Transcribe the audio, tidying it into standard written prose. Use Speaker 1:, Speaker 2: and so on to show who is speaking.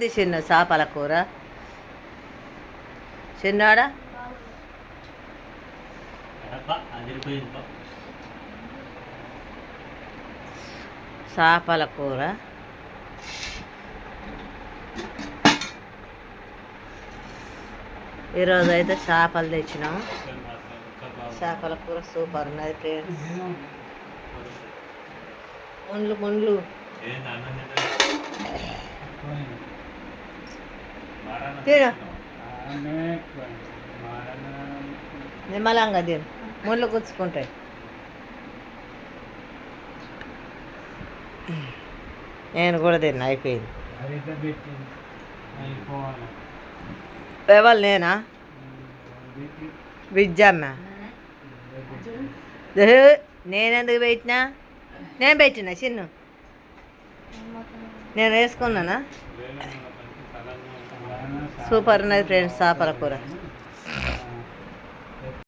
Speaker 1: చిన్న చేపల కూర చిన్నాడా చేపల కూర ఈరోజు అయితే చేపలు తెచ్చినాము. చేపల కూర సూపర్ ఉన్నది ఫ్రెండ్స్. ముండ్లు తిను నిమ్మలంగా తిను, ముళ్ళు గుచ్చుకుంటాయి. నేను కూడా తిన్నా, అయిపోయింది. ఎవరు నేనా విజ్జమ్మ? నేనెందుకు పెట్టినా? నేను పెట్టినా చిన్ను, నేను వేసుకున్నానా? సూపర్ ఉన్నది ఫ్రెండ్స్ చేపల కూర.